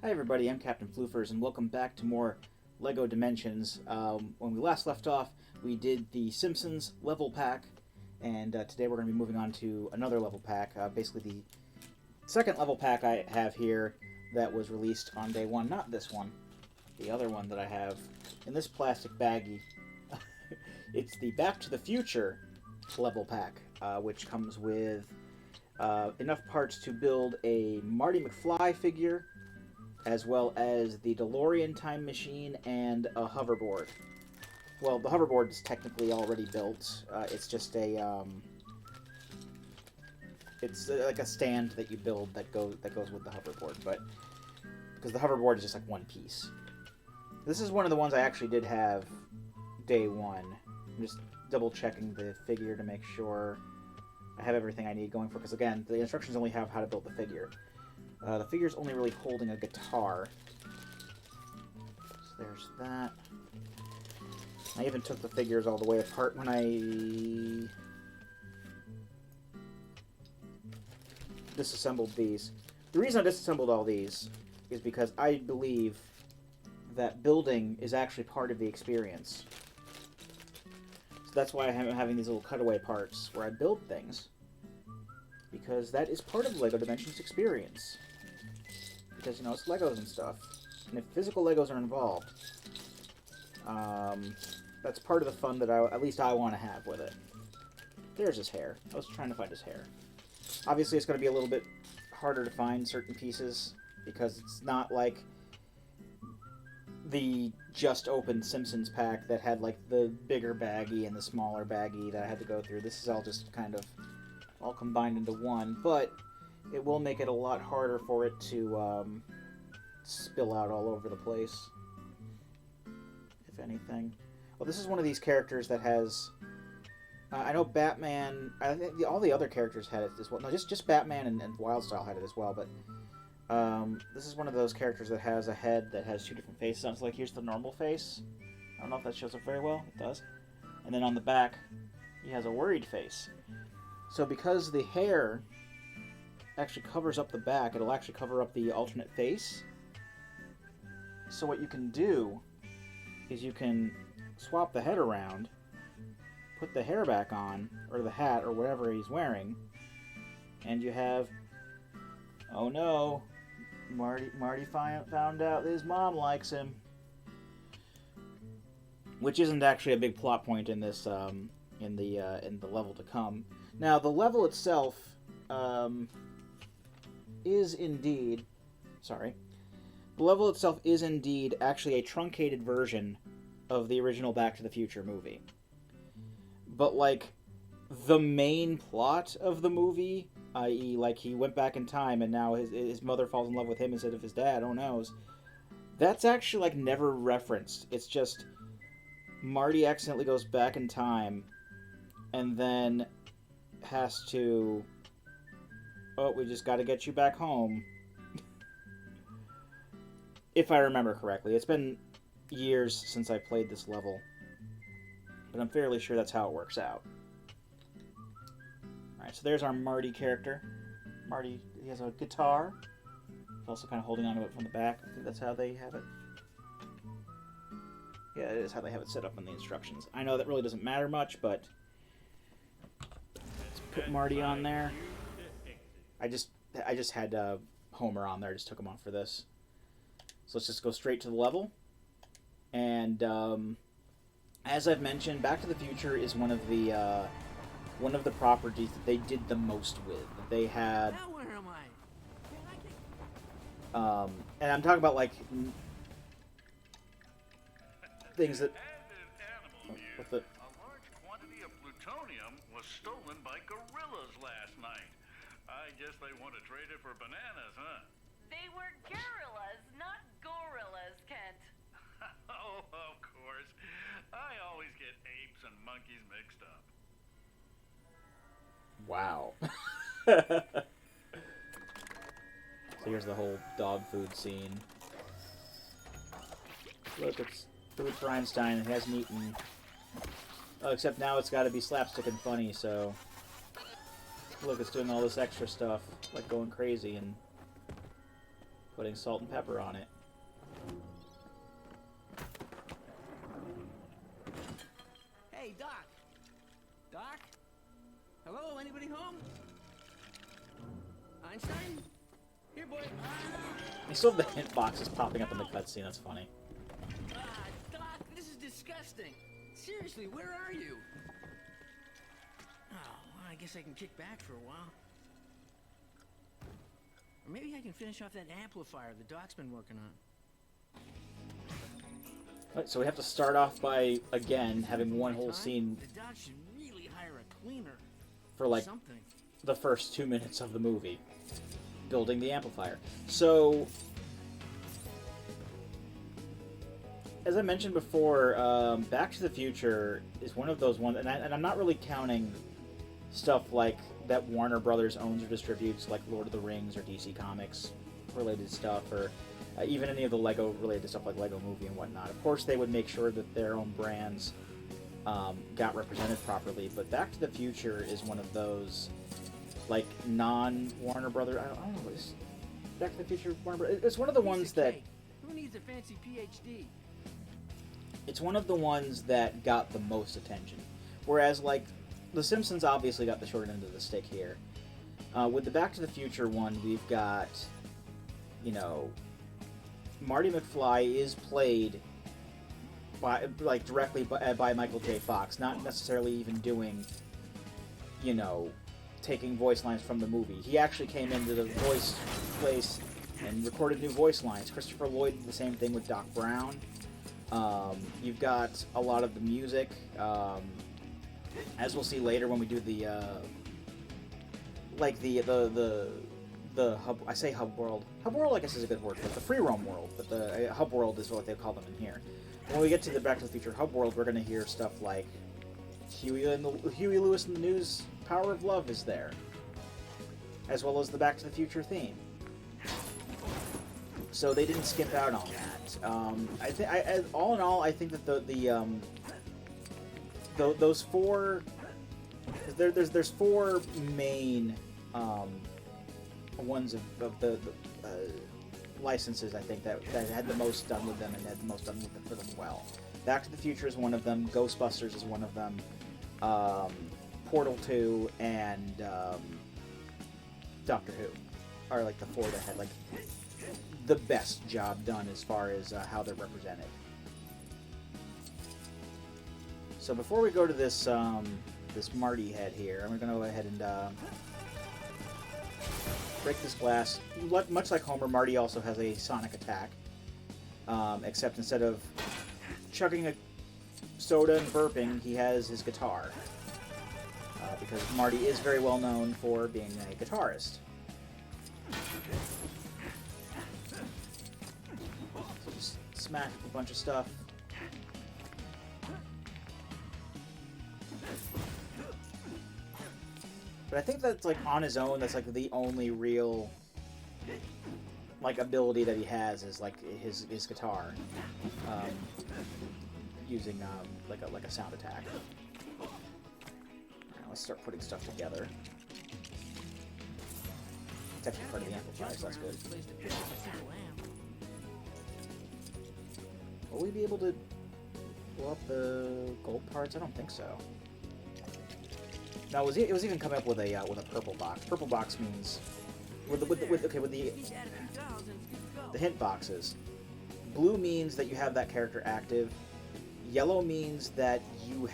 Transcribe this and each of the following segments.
Hi everybody, I'm Captain Floofers, and welcome back to more LEGO Dimensions. When we last left off, we did the Simpsons level pack, and today we're going to be moving on to another level pack. Basically the second level pack I have here that was released on day one. Not this one, the other one that I have in this plastic baggie. It's the Back to the Future level pack, which comes with enough parts to build a Marty McFly figure, as well as the DeLorean time machine and a hoverboard. Well, the hoverboard is technically already built. It's just a it's like a stand that you build that goes with the hoverboard, but because the hoverboard is just like one piece. This is one of the ones I actually did have day one. I'm just double checking the figure to make sure I have everything I need going for, because again, the instructions only have how to build the figure. The figure's only really holding a guitar. So there's that. I even took the figures all the way apart when I disassembled these. The reason I disassembled all these is because I believe that building is actually part of the experience. So that's why I'm having these little cutaway parts where I build things, because that is part of the LEGO Dimensions experience. Because, you know, it's Legos and stuff. And if physical Legos are involved, that's part of the fun that at least I want to have with it. There's his hair. I was trying to find his hair. Obviously, it's going to be a little bit harder to find certain pieces, because it's not like the just opened Simpsons pack that had, like, the bigger baggie and the smaller baggie that I had to go through. This is all just kind of all combined into one, but it will make it a lot harder for it to spill out all over the place, if anything. Well, this is one of these characters that has... I know Batman... I think all the other characters had it as well. No, just Batman and Wildstyle had it as well, but this is one of those characters that has a head that has two different faces on it. So, like, here's the normal face. I don't know if that shows up very well. It does. And then on the back, he has a worried face. So because the hair actually covers up the back, it'll actually cover up the alternate face. So what you can do is you can swap the head around, put the hair back on, or the hat, or whatever he's wearing, and you have, oh no, Marty found out that his mom likes him. Which isn't actually a big plot point in this, in the level to come. Now, the level itself is indeed... Sorry. The level itself is indeed actually a truncated version of the original Back to the Future movie. But, like, the main plot of the movie, i.e., like, he went back in time and now his mother falls in love with him instead of his dad, who knows, that's actually, like, never referenced. It's just Marty accidentally goes back in time and then has to... Oh, we just got to get you back home. If I remember correctly. It's been years since I played this level, but I'm fairly sure that's how it works out. Alright, so there's our Marty character. Marty, he has a guitar. He's also kind of holding onto it from the back. I think that's how they have it. Yeah, it is how they have it set up in the instructions. I know that really doesn't matter much, but let's put Marty on there. I just had Homer on there. I just took him off for this. So let's just go straight to the level. And as I've mentioned, Back to the Future is one of the properties that they did the most with. They had, and I'm talking about like things that. With the, a large quantity of plutonium was stolen by gorillas last night. I guess they want to trade it for bananas, huh? They were gorillas, not gorillas, Kent. Oh, of course. I always get apes and monkeys mixed up. wow. So here's the whole dog food scene. Look, it's food for Einstein, and he hasn't eaten. Oh, except now it's got to be slapstick and funny, so... Look, it's doing all this extra stuff, like going crazy and putting salt and pepper on it. Hey, Doc. Doc? Hello, anybody home? Einstein? Here, boy. I still have the hint boxes popping up in the cutscene. That's funny. Doc, this is disgusting. Seriously, where are you? Oh, well, I guess I can kick back for a while. Or maybe I can finish off that amplifier the Doc's been working on. Right, so we have to start off by, again, having one whole scene The Doc should really hire a cleaner. for, like, Something. the first 2 minutes of the movie. Building the amplifier. So, as I mentioned before, Back to the Future is one of those ones, and I'm not really counting stuff like that Warner Brothers owns or distributes, like Lord of the Rings or DC Comics related stuff, or even any of the Lego related stuff like Lego Movie and whatnot. Of course, they would make sure that their own brands got represented properly, but Back to the Future is one of those, like, non-Warner Brothers. I don't know. Is Back to the Future Warner Brothers? It's one of the ones that. Who needs a fancy PhD? It's one of the ones that got the most attention. Whereas, like, The Simpsons obviously got the short end of the stick here. With the Back to the Future one, we've got, you know, Marty McFly is played by, like, directly by Michael J. Fox, not necessarily even doing, you know, taking voice lines from the movie. He actually came into the voice place and recorded new voice lines. Christopher Lloyd did the same thing with Doc Brown. You've got a lot of the music, as we'll see later when we do the hub. I say hub world. Hub world, I guess, is a good word for it. The free roam world, but the hub world is what they call them in here. When we get to the Back to the Future hub world, we're going to hear stuff like Huey Lewis and the News. Power of Love is there, as well as the Back to the Future theme. So they didn't skip out on that. All in all, I think that those four, there's four main ones of the licenses, I think, that had the most done with them and had the most done with them for them well. Back to the Future is one of them. Ghostbusters is one of them. Portal 2 and Doctor Who are, like, the four that had, like, the best job done as far as how they're represented. So before we go to this this Marty head here, I'm going to go ahead and break this glass. Much like Homer, Marty also has a sonic attack, except instead of chugging a soda and burping, he has his guitar. Because Marty is very well known for being a guitarist. So just smack a bunch of stuff. But I think that's, like, on his own, that's, like, the only real, like, ability that he has is, like, his guitar. Using, like a sound attack. Let's start putting stuff together. It's actually part of the amplifier, so that's good. Will we be able to blow up the gold parts? I don't think so. No, it was even coming up with a purple box. Purple box means with the hint boxes. Blue means that you have that character active. Yellow means that you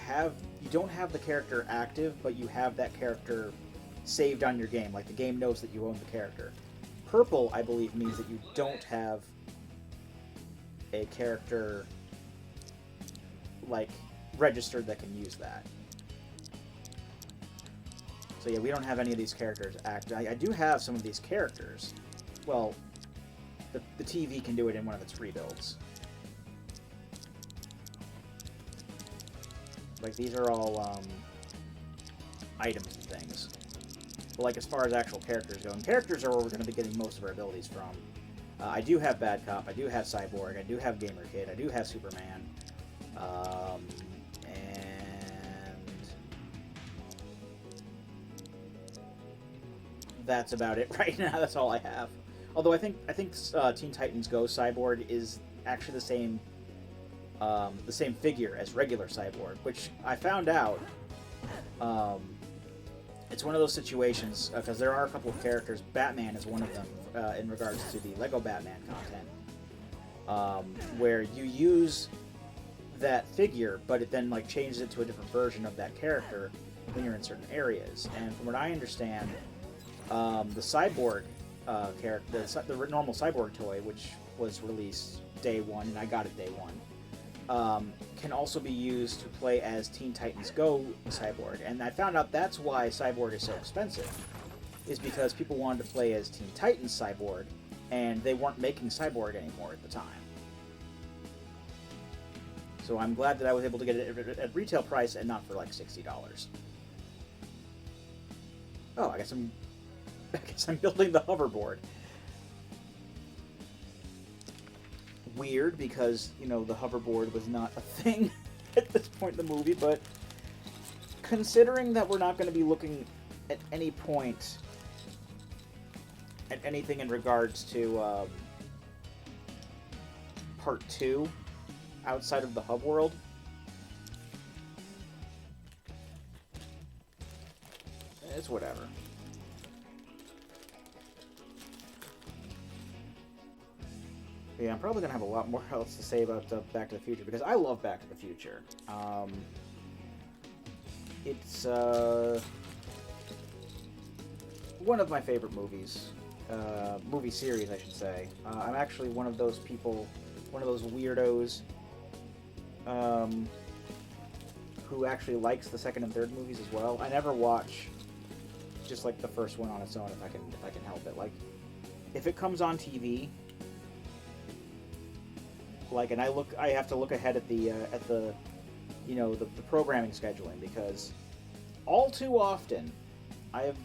don't have the character active, but you have that character saved on your game. Like, the game knows that you own the character. Purple, I believe, means that you don't have a character, like, registered that can use that. So yeah, we don't have any of these characters active. I do have some of these characters. Well, the TV can do it in one of its rebuilds. Like, these are all items and things. But, like, as far as actual characters go, and characters are where we're going to be getting most of our abilities from. I do have Bad Cop, I do have Cyborg, I do have Gamer Kid, I do have Superman, and that's about it right now. That's all I have. Although I think Teen Titans Go Cyborg is actually the same figure as regular Cyborg, which I found out. It's one of those situations because there are a couple of characters. Batman is one of them in regards to the Lego Batman content, where you use that figure, but it then like changes it to a different version of that character when you're in certain areas. And from what I understand, the Cyborg character, the normal Cyborg toy, which was released day one, and I got it day one, can also be used to play as Teen Titans Go Cyborg. And I found out that's why Cyborg is so expensive, is because people wanted to play as Teen Titans Cyborg, and they weren't making Cyborg anymore at the time. So I'm glad that I was able to get it at retail price and not for like $60. Oh, I guess I'm building the hoverboard. Weird, because, you know, the hoverboard was not a thing at this point in the movie, but considering that we're not going to be looking at any point at anything in regards to Part 2 outside of the hub world, it's whatever. Yeah, I'm probably going to have a lot more else to say about Back to the Future, because I love Back to the Future. It's one of my favorite movies. Movie series, I should say. I'm actually one of those people, one of those weirdos who actually likes the second and third movies as well. I never watch just like the first one on its own if I can help it. Like, if it comes on TV, like, and I have to look ahead at the you know, the programming scheduling, because all too often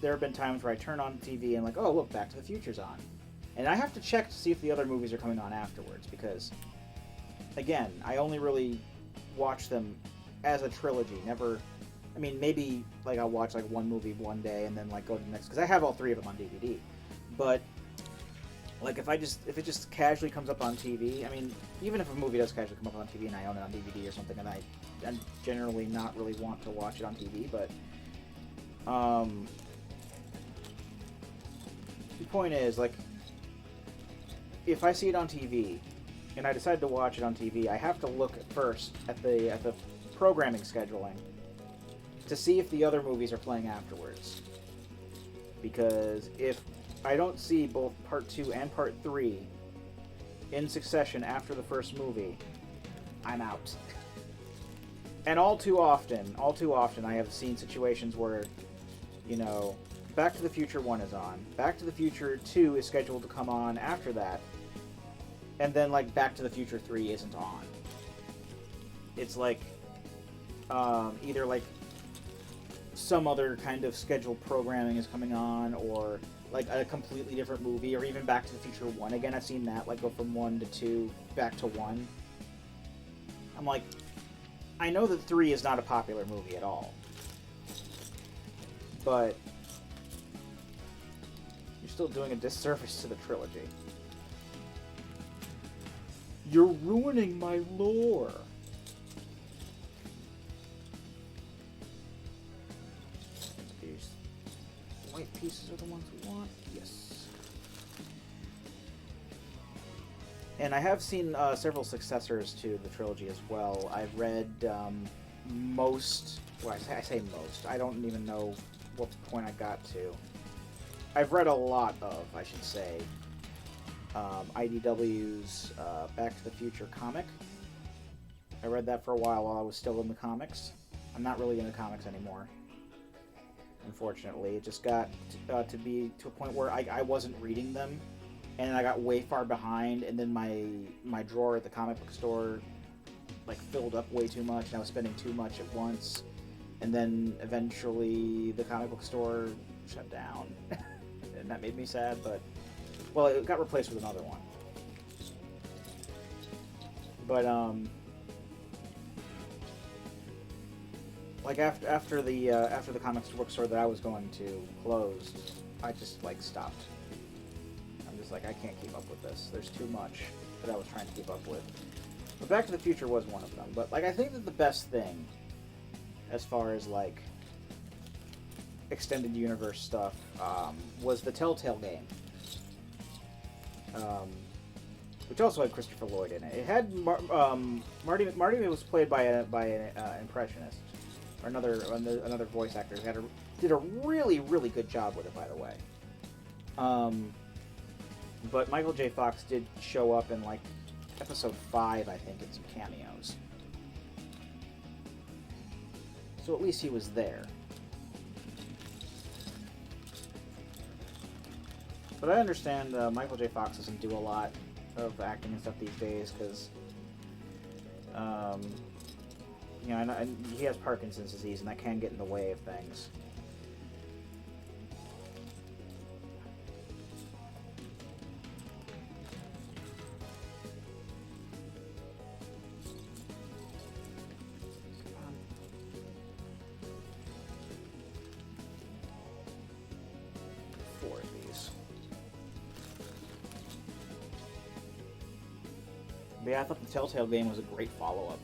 there have been times where I turn on the TV and like, oh look, Back to the Future's on, and I have to check to see if the other movies are coming on afterwards, because again, I only really watch them as a trilogy. Never, I mean, maybe like I'll watch like one movie one day and then like go to the next, because I have all three of them on DVD. But like if it just casually comes up on TV, I mean, even if a movie does casually come up on TV and I own it on DVD or something, and I generally not really want to watch it on TV, but the point is, like, if I see it on TV and I decide to watch it on TV, I have to look first at the programming scheduling to see if the other movies are playing afterwards. Because if I don't see both Part 2 and Part 3 in succession after the first movie, I'm out. And all too often, I have seen situations where, you know, Back to the Future 1 is on, Back to the Future 2 is scheduled to come on after that, and then, like, Back to the Future 3 isn't on. It's like, either, like, some other kind of scheduled programming is coming on, or like a completely different movie, or even Back to the Future 1 again. I've seen that, like, go from 1 to 2 back to 1. I'm like, I know that 3 is not a popular movie at all, but you're still doing a disservice to the trilogy. You're ruining my lore. These white pieces are the ones we want. Yes. And I have seen several successors to the trilogy as well. I've read most. Well, I say most. I don't even know what point I got to. I've read a lot of, I should say, IDW's Back to the Future comic. I read that for a while I was still in the comics. I'm not really in the comics anymore, unfortunately. It just got to be to a point where I wasn't reading them, and I got way far behind, and then my drawer at the comic book store like filled up way too much, and I was spending too much at once, and then eventually the comic book store shut down. And that made me sad, but, well, it got replaced with another one. But like after the comic book store that I was going to closed, I just like stopped. I'm just like, I can't keep up with this. There's too much that I was trying to keep up with. But Back to the Future was one of them. But, like, I think that the best thing, as far as, like, extended universe stuff, was the Telltale game. Which also had Christopher Lloyd in it. It had Marty was played by an impressionist, or another voice actor who did a really, really good job with it, by the way. But Michael J. Fox did show up in, like, episode 5, I think, in some cameos. So at least he was there. But I understand Michael J. Fox doesn't do a lot of acting and stuff these days because, you know, and he has Parkinson's disease, and that can get in the way of things. Four of these. But yeah, I thought the Telltale game was a great follow-up.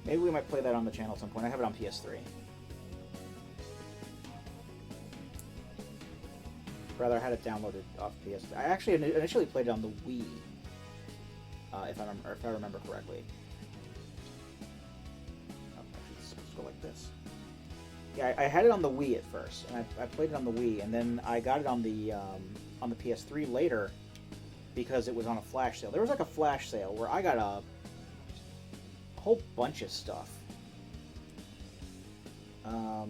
Maybe we might play that on the channel at some point. I have it on PS3. Rather, I had it downloaded off PS3. I actually initially played it on the Wii, if I remember correctly. Oh, actually, it's supposed to go like this. Yeah, I had it on the Wii at first, and I played it on the Wii, and then I got it on the PS3 later because it was on a flash sale. There was like a flash sale where I got a whole bunch of stuff. I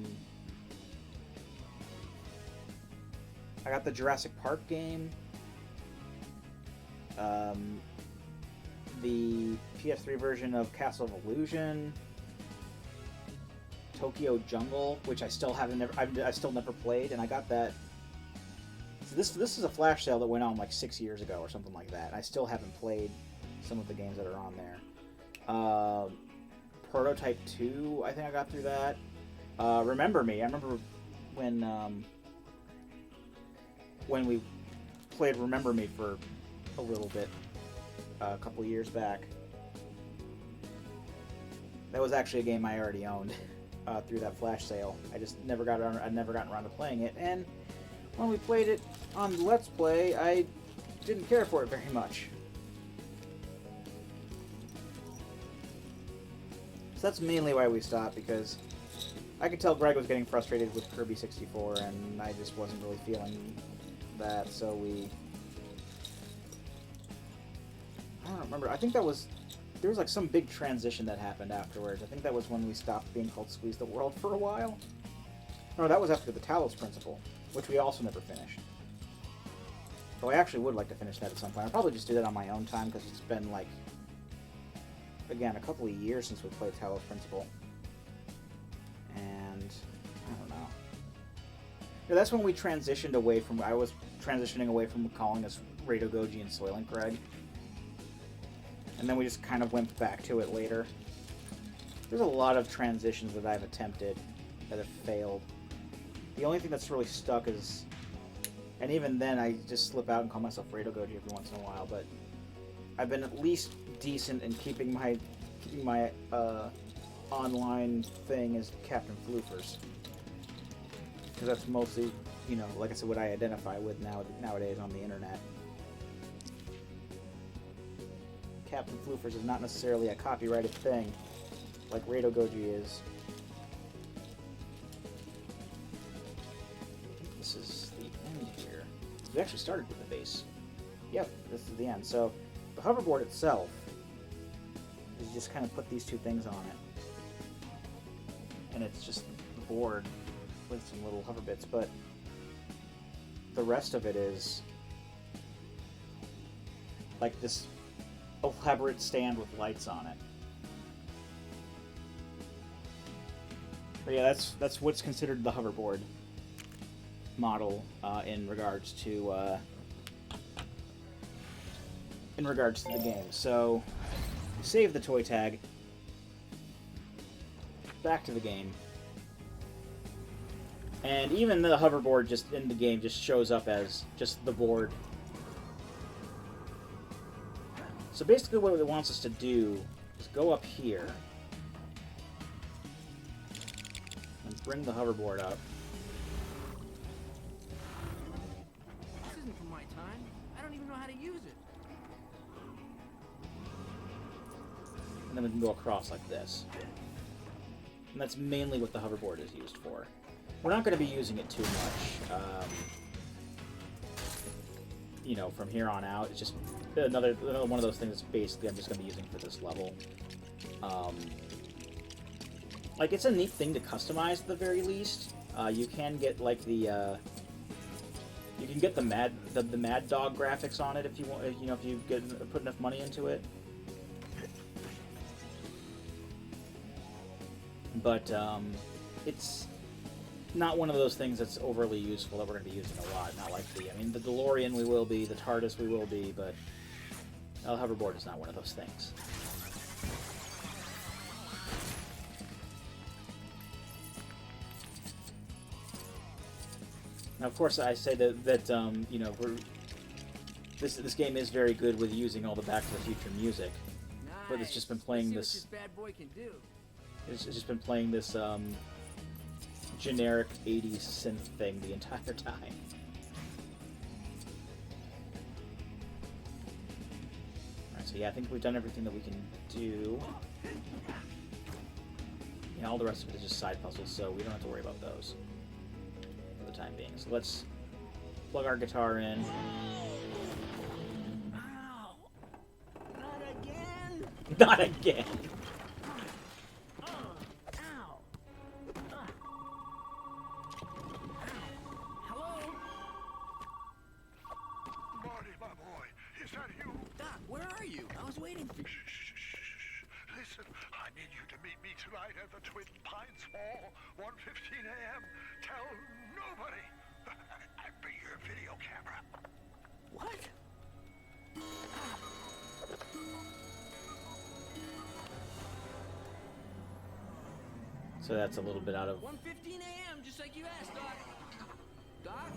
got the Jurassic Park game, the PS3 version of Castle of Illusion, Tokyo Jungle, which I still never played, and I got that. So this is a flash sale that went on like 6 years ago or something like that. And I still haven't played some of the games that are on there. Prototype 2, I think I got through that. Remember Me. I remember when we played Remember Me for a little bit a couple years back. That was actually a game I already owned through that flash sale. I'd never gotten around to playing it, and when we played it on Let's Play, I didn't care for it very much. So that's mainly why we stopped, because I could tell Greg was getting frustrated with Kirby 64, and I just wasn't really feeling that, so I don't remember. I think there was like some big transition that happened afterwards. I think that was when we stopped being called Squeeze the World for a while. No, that was after the Talos Principle, which we also never finished. Though I actually would like to finish that at some point. I'll probably just do that on my own time, because it's been, like, again, a couple of years since we played Talos Principle. And I don't know. Yeah, that's when we transitioned away from... I was transitioning away from calling us Rado Goji and Soylent Greg. And then we just kind of went back to it later. There's a lot of transitions that I've attempted that have failed. The only thing that's really stuck is... And even then, I just slip out and call myself Rado Goji every once in a while, but I've been at least decent in keeping my online thing as Captain Floofers. Because that's mostly, you know, like I said, what I identify with nowadays on the internet. Captain Floofers is not necessarily a copyrighted thing, like Rado Goji is. I think this is the end here. We actually started with the base. Yep, this is the end. So, the hoverboard itself is just kind of put these two things on it. And it's just the board with some little hover bits, but the rest of it is like this elaborate stand with lights on it. But yeah, that's what's considered the hoverboard model in regards to the game. So save the toy tag. Back to the game. And even the hoverboard just in the game just shows up as just the board. So basically what it wants us to do is go up here and bring the hoverboard up. This isn't from my time. I don't even know how to use it. And then we can go across like this. And that's mainly what the hoverboard is used for. We're not going to be using it too much. You know, from here on out, it's just another one of those things that's basically I'm just going to be using for this level. Like, it's a neat thing to customize at the very least. You can get, like, the, you can get the Mad Dog graphics on it if you want, you know, if you put enough money into it. But, it's not one of those things that's overly useful that we're going to be using a lot. Not like I mean, the DeLorean we will be, the TARDIS we will be, but the hoverboard is not one of those things. Now, of course, I say that you know, this game is very good with using all the Back to the Future music, but it's just been playing Let's see this. what this bad boy can do. It's just been playing this generic 80s synth thing the entire time. Alright, so yeah, I think we've done everything that we can do. Yeah, all the rest of it is just side puzzles, so we don't have to worry about those for the time being. So let's plug our guitar in. Ow! Not again! Not again! Ow! Hello? Marty, my boy, is that you? Doc, where are you? I was waiting for you. Shh. Listen, I need you to meet me tonight at the Twin Pines Mall, 1:15 a.m. Tell nobody. I bring your video camera. What? So that's a little bit out of... 1:15 a.m., just like you asked, Doc. Doc?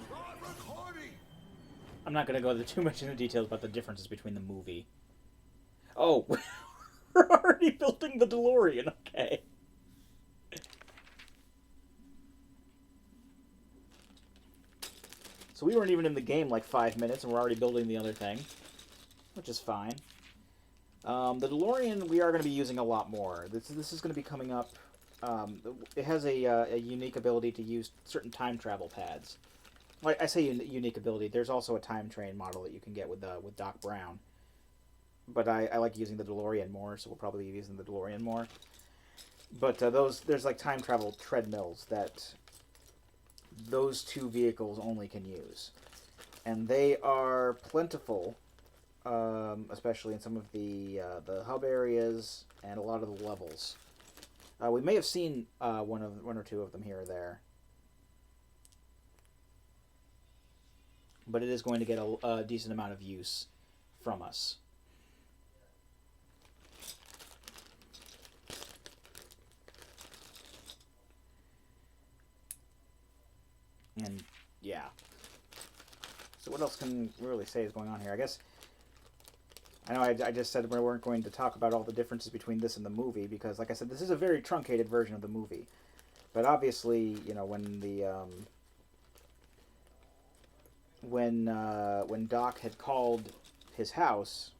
Start recording. I'm not going to go too much into details about the differences between the movie. Oh, we're already building the DeLorean, okay. So we weren't even in the game like 5 minutes and we're already building the other thing, which is fine. The DeLorean we are going to be using a lot more. This is going to be coming up. It has a unique ability to use certain time travel pads. Like I say, unique ability. There's also a time train model that you can get with Doc Brown. But I like using the DeLorean more, so we'll probably be using the DeLorean more. But there's like time travel treadmills that those two vehicles only can use, and they are plentiful, especially in some of the hub areas and a lot of the levels. We may have seen one or two of them here or there, but it is going to get a decent amount of use from us. And yeah. So what else can we really say is going on here? I guess I know I just said we weren't going to talk about all the differences between this and the movie because, like I said, this is a very truncated version of the movie. But obviously, you know, when the when Doc had called his house,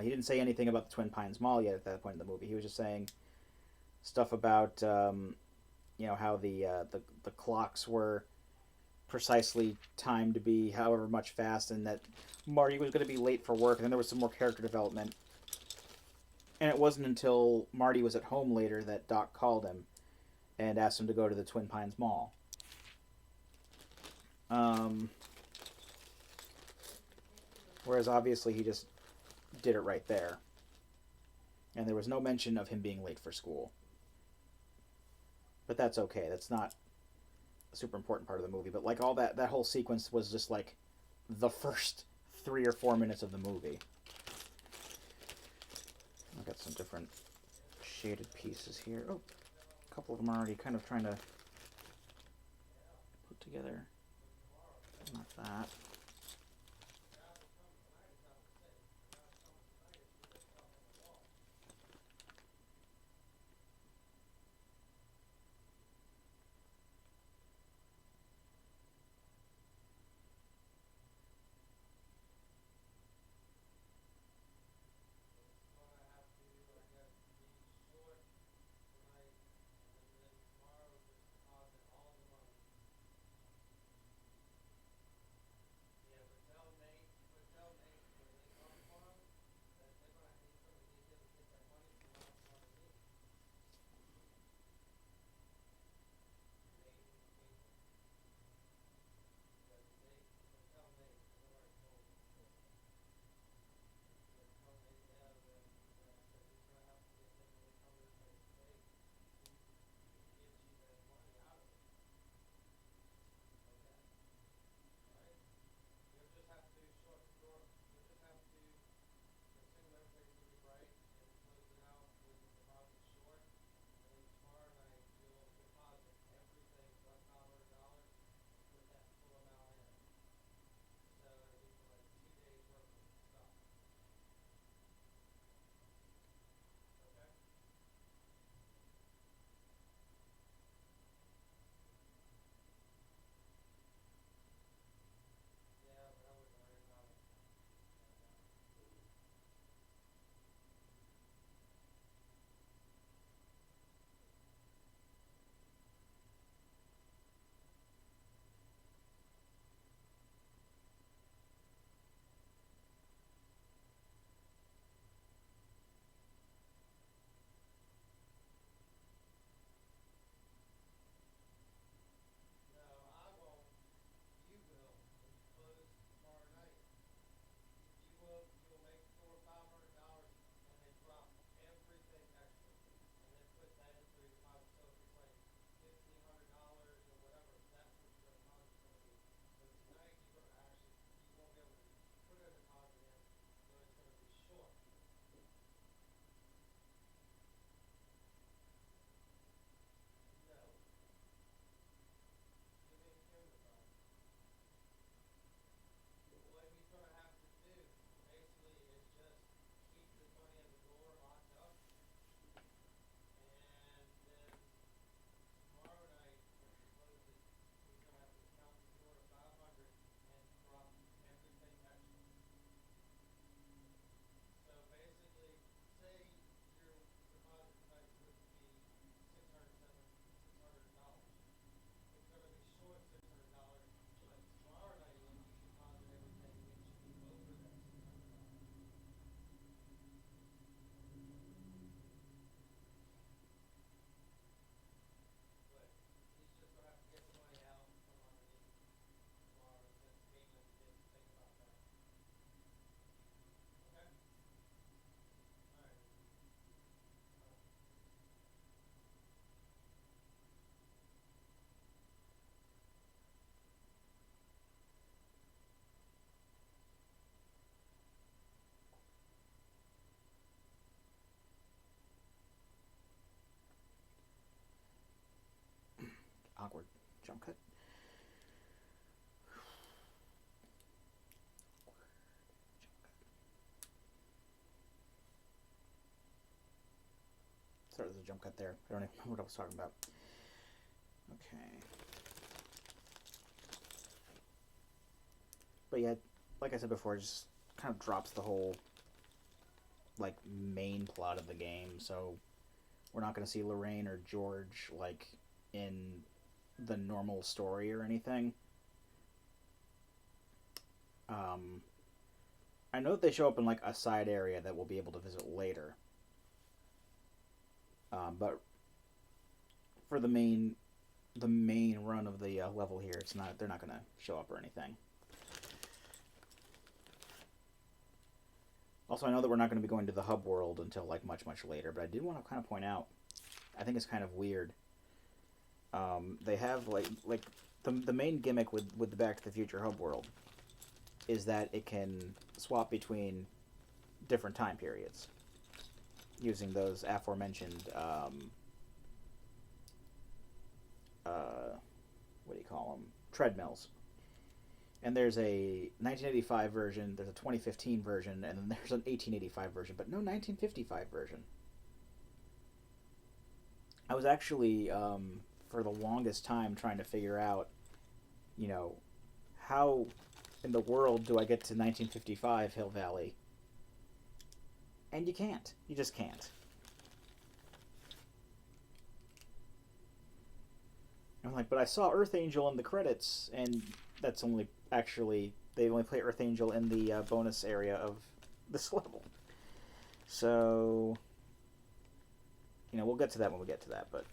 he didn't say anything about the Twin Pines Mall yet at that point in the movie. He was just saying stuff about you know, how the clocks were precisely timed to be however much fast, and that Marty was going to be late for work, and then there was some more character development. And it wasn't until Marty was at home later that Doc called him and asked him to go to the Twin Pines Mall. Whereas obviously he just did it right there. And there was no mention of him being late for school. But that's okay. That's not a super important part of the movie. But like all that whole sequence was just like the first 3 or 4 minutes of the movie. I've got some different shaded pieces here. Oh, A couple of them are already kind of trying to put together. Not that. Awkward jump cut. Sorry, there's a jump cut there. I don't even know what I was talking about. Okay. But yeah, like I said before, it just kind of drops the whole like main plot of the game. So we're not going to see Lorraine or George like in the normal story or anything. I know that they show up in like a side area that we'll be able to visit later. But for the main run of the level here, it's not. They're not going to show up or anything. Also, I know that we're not going to be going to the hub world until like much later. But I did want to kind of point out, I think it's kind of weird. They have like the main gimmick with the Back to the Future hub world is that it can swap between different time periods using those aforementioned call them? Treadmills. And there's a 1985 version, there's a 2015 version, and then there's an 1885 version, but no 1955 version. I was actually, for the longest time, trying to figure out, how in the world do I get to 1955 Hill Valley? And you can't. You just can't. I'm like, but I saw Earth Angel in the credits, and that's only actually, they only play Earth Angel in the bonus area of this level. So, we'll get to that when we get to that, but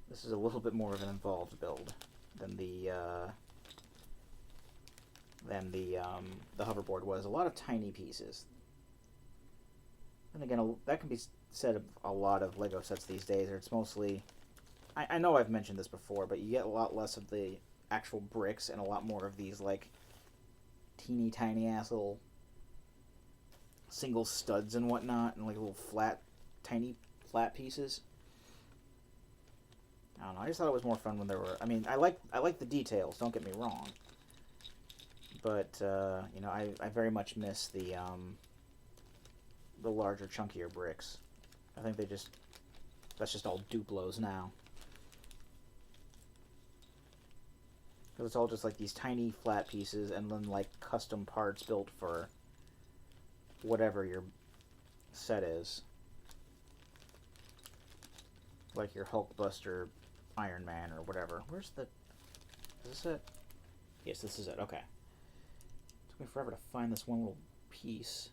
this is a little bit more of an involved build than the hoverboard was. A lot of tiny pieces. And again, that can be said of a lot of Lego sets these days. It's mostly, I know I've mentioned this before, but you get a lot less of the actual bricks and a lot more of these, like, teeny tiny ass little single studs and whatnot, and like little tiny flat pieces. I don't know, I just thought it was more fun when there were, I like the details, don't get me wrong. But, I very much miss the larger, chunkier bricks. I think that's just all Duplos now. Because it's all just like these tiny flat pieces and then like custom parts built for whatever your set is. Like your Hulkbuster Iron Man or whatever. Is this it? Yes, this is it. Okay. Took me forever to find this one little piece.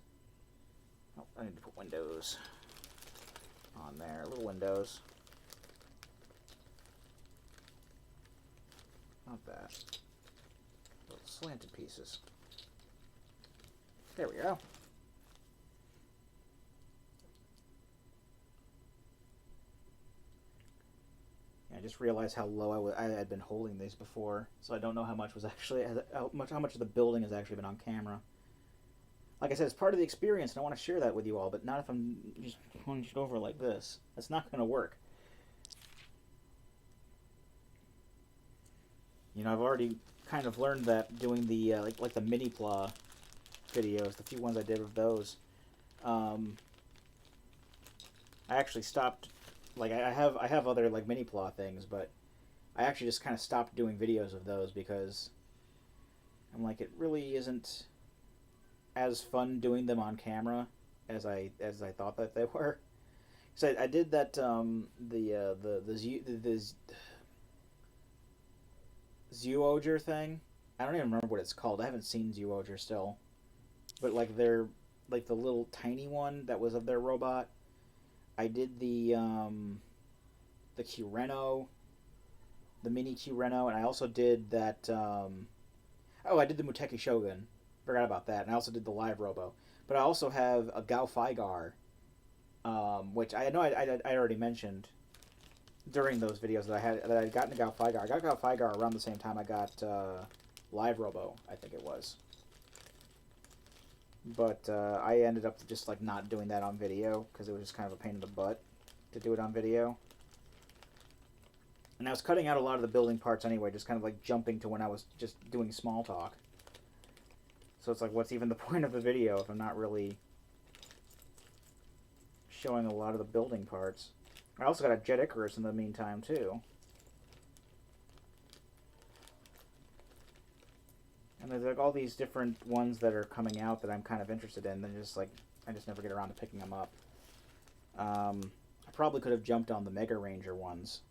Oh, I need to put windows on there. Little windows. Not that. Little slanted pieces. There we go. I just realized how low I had been holding these before, so I don't know how much was actually how much of the building has actually been on camera. Like I said, it's part of the experience, and I want to share that with you all, but not if I'm just hunched over like this. That's not going to work. I've already kind of learned that doing the like the mini pla videos, the few ones I did of those. I actually stopped. Like I have other like mini pla things, but I actually just kind of stopped doing videos of those because I'm like, it really isn't as fun doing them on camera as I thought that they were. So I did that the Zooger thing. I don't even remember what it's called. I haven't seen Zooger still, but like they're like the little tiny one that was of their robot. I did the Kireno, the mini Kireno, and I also did that. I did the Muteki Shogun. Forgot about that, and I also did the live Robo. But I also have a Gao Figar, which I know I already mentioned during those videos that I had gotten a Gao Figar. I got Gao Figar around the same time I got live Robo, I think it was. But I ended up just like not doing that on video because it was just kind of a pain in the butt to do it on video. And I was cutting out a lot of the building parts anyway, just kind of like jumping to when I was just doing small talk. So it's like, what's even the point of the video if I'm not really showing a lot of the building parts? I also got a Jet Icarus in the meantime too. And there's like all these different ones that are coming out that I'm kind of interested in. They're just like, I just never get around to picking them up. I probably could have jumped on the Mega Ranger ones,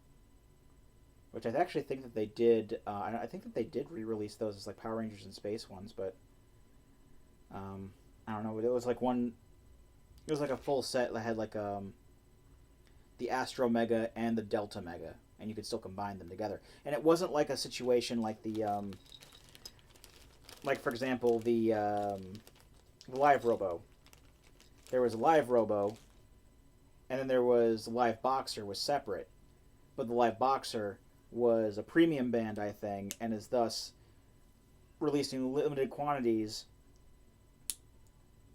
which I actually think that they did. I think that they did re-release those as like Power Rangers in Space ones, but I don't know. It was like one. It was like a full set that had like the Astro Mega and the Delta Mega, and you could still combine them together. And it wasn't like a situation like the like for example the Live Robo. There was a Live Robo, and then there was the Live Boxer was separate, but the Live Boxer was a premium Bandai thing and is thus releasing limited quantities.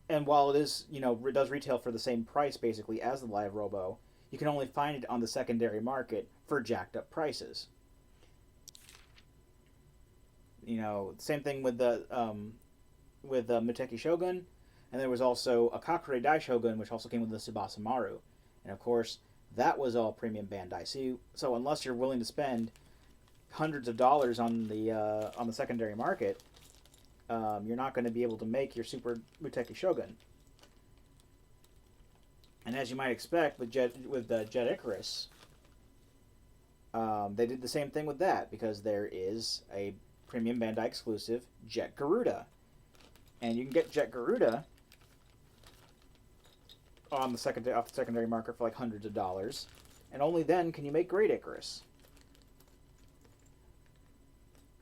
And while it is, it does retail for the same price basically as the Live Robo, you can only find it on the secondary market for jacked up prices. You know, same thing with the Muteki Shogun, and there was also a Kakure Dai Shogun, which also came with the Tsubasa Maru, and of course that was all premium Bandai. So unless you're willing to spend hundreds of dollars on the secondary market, you're not going to be able to make your Super Muteki Shogun. And as you might expect with Jet Icarus, they did the same thing with that, because there is a premium Bandai exclusive Jet Garuda, and you can get Jet Garuda on the secondary market for like hundreds of dollars, and only then can you make Great Icarus.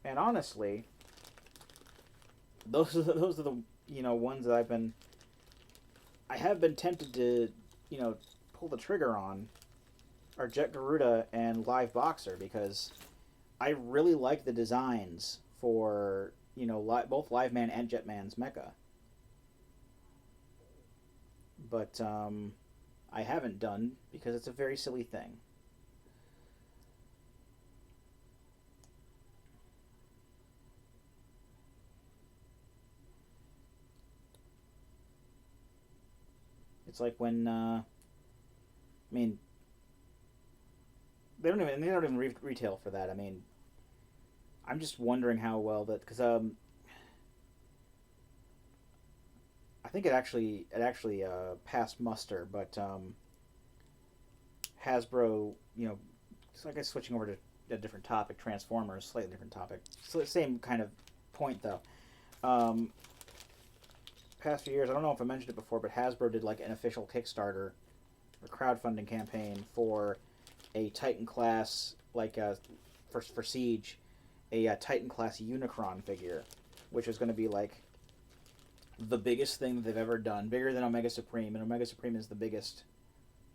And honestly, those are the ones that I have been tempted to pull the trigger on, are Jet Garuda and Live Boxer, because I really like the designs for both Live Man and Jetman's mecha. But I haven't done, because it's a very silly thing. It's like when they don't even retail for that. I mean, I'm just wondering how well that, because I think it actually passed muster, but Hasbro, so I guess switching over to a different topic, Transformers, slightly different topic, so same kind of point though. Past few years, I don't know if I mentioned it before, but Hasbro did like an official Kickstarter, a crowdfunding campaign for a Titan class, like for Siege, a Titan class Unicron figure, which is going to be like the biggest thing that they've ever done, bigger than Omega Supreme, and Omega Supreme is the biggest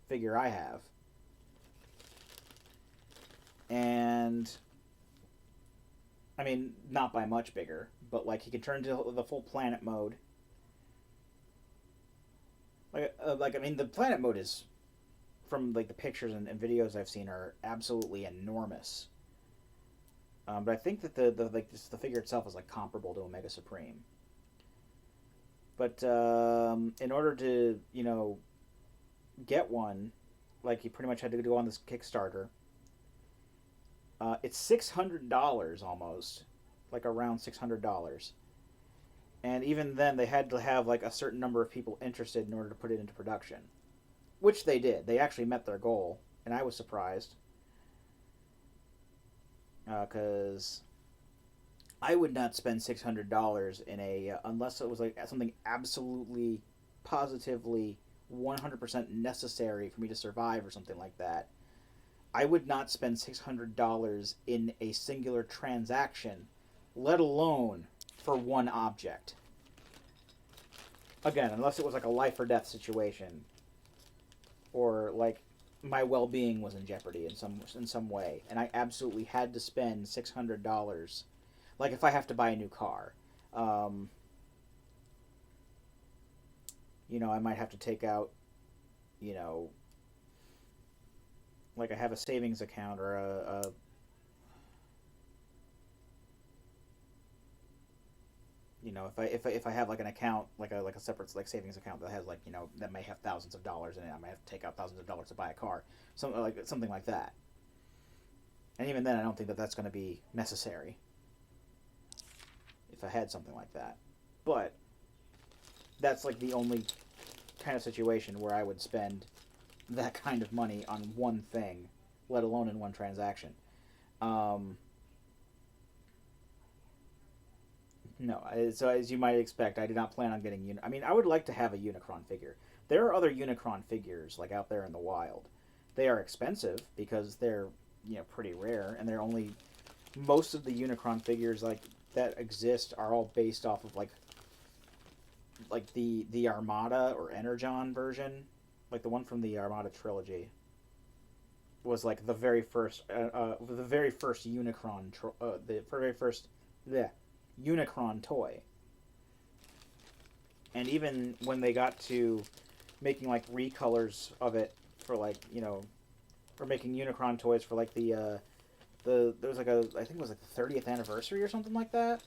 figure I have. And I mean, not by much bigger, but like he can turn into the full planet mode. Like I mean, the planet mode is, from like the pictures and videos I've seen, are absolutely enormous. But I think that the figure itself is like comparable to Omega Supreme. But in order to get one, like you pretty much had to go on this Kickstarter. It's $600 almost, like around $600. And even then, they had to have like a certain number of people interested in order to put it into production, which they did. They actually met their goal, and I was surprised, because I would not spend $600 in unless it was like something absolutely, positively, 100% necessary for me to survive or something like that. I would not spend $600 in a singular transaction, let alone for one object. Again, unless it was like a life or death situation, or like my well-being was in jeopardy in some way, and I absolutely had to spend $600. Like if I have to buy a new car, I might have to take out, like I have a savings account or if I have like an account, like a separate like savings account that has like that may have thousands of dollars in it, I might have to take out thousands of dollars to buy a car, something like that. And even then, I don't think that that's going to be necessary if I had something like that. But that's like the only kind of situation where I would spend that kind of money on one thing, let alone in one transaction. No, so as you might expect, I did not plan on getting I mean, I would like to have a Unicron figure. There are other Unicron figures like out there in the wild. They are expensive because they're pretty rare, and they're only, most of the Unicron figures like that exist are all based off of like the Armada or Energon version, like the one from the Armada trilogy was like the very first Unicron Unicron toy. And even when they got to making like recolors of it for like were making Unicron toys for like there was like I think it was like the 30th anniversary or something like that,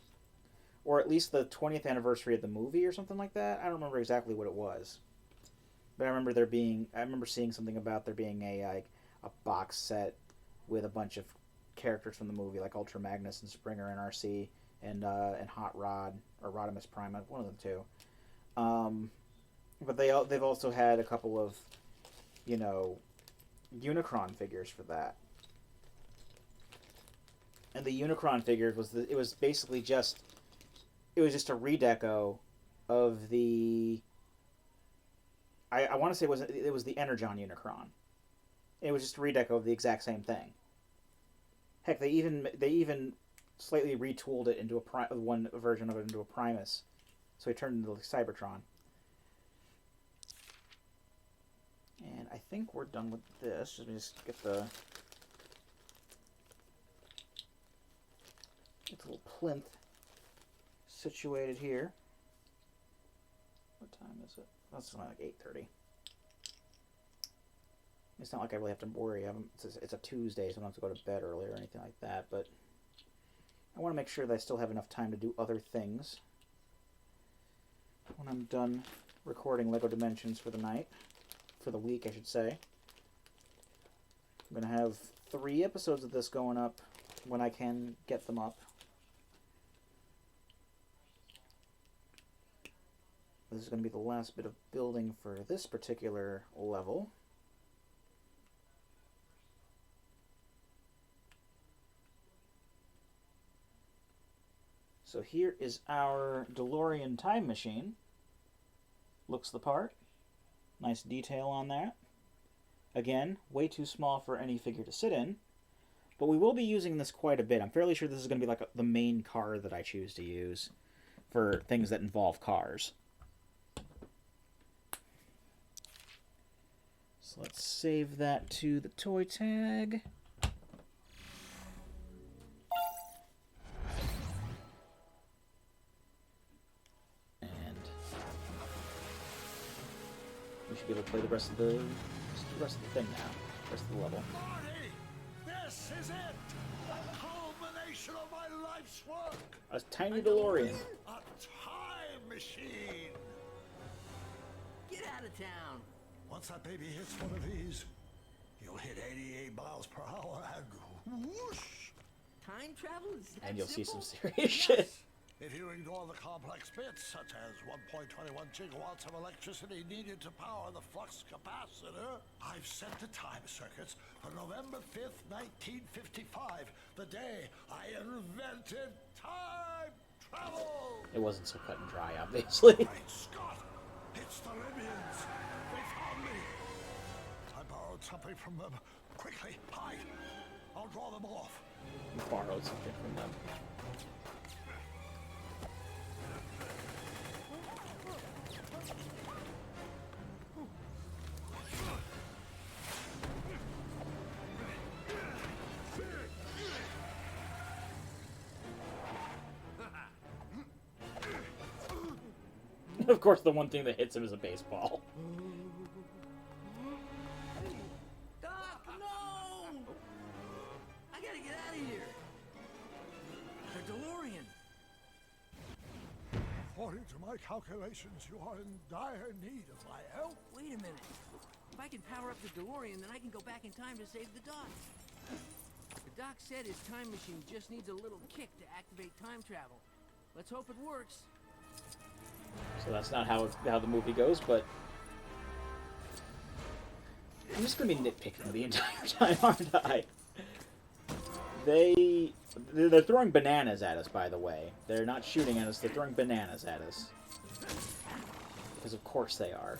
or at least the 20th anniversary of the movie or something like that. I don't remember exactly what it was, but I remember seeing something about there being a box set with a bunch of characters from the movie, like Ultra Magnus and Springer and RC and Hot Rod or Rodimus Prime, one of the two. But they've also had a couple of, Unicron figures for that. And the Unicron figures it was basically just a redeco of the. I want to say it was the Energon Unicron. It was just a redeco of the exact same thing. Heck, they even slightly retooled it into one version of it into a Primus, so he turned into Cybertron. And I think we're done with this. Let me just get the little plinth situated here. What time is it? That's only like 8:30. It's not like I really have to worry. It's a Tuesday, so I don't have to go to bed early or anything like that. But I want to make sure that I still have enough time to do other things when I'm done recording LEGO Dimensions for the night. For the week, I should say. I'm going to have 3 episodes of this going up when I can get them up. This is going to be the last bit of building for this particular level. So here is our DeLorean time machine. Looks the part. Nice detail on that. Again, way too small for any figure to sit in. But we will be using this quite a bit. I'm fairly sure this is going to be like the main car that I choose to use for things that involve cars. So let's save that to the toy tag. We should be able to play the rest of the thing now. The rest of the level. Marty, this is it! The culmination of my life's work! A tiny DeLorean. A time machine! Get out of town. Once that baby hits one of these, you'll hit 88 miles per hour and whoosh! Time travel is that And you'll see simple? some serious shit. If you ignore the complex bits, such as 1.21 gigawatts of electricity needed to power the flux capacitor, I've set the time circuits for November 5th, 1955, the day I invented time travel! It wasn't so cut and dry, obviously. Great Scott! It's the Libyans! They found me! I borrowed something from them. Quickly, hide! I'll draw them off. You borrowed something from them. Of course, the one thing that hits him is a baseball. Doc, no! I gotta get out of here. The DeLorean. According to my calculations, you are in dire need of my help. Wait a minute. If I can power up the DeLorean, then I can go back in time to save the doc. The doc said his time machine just needs a little kick to activate time travel. Let's hope it works. So that's not how the movie goes, but I'm just gonna be nitpicking the entire time, aren't I? They're throwing bananas at us, by the way. They're not shooting at us, they're throwing bananas at us. Because of course they are.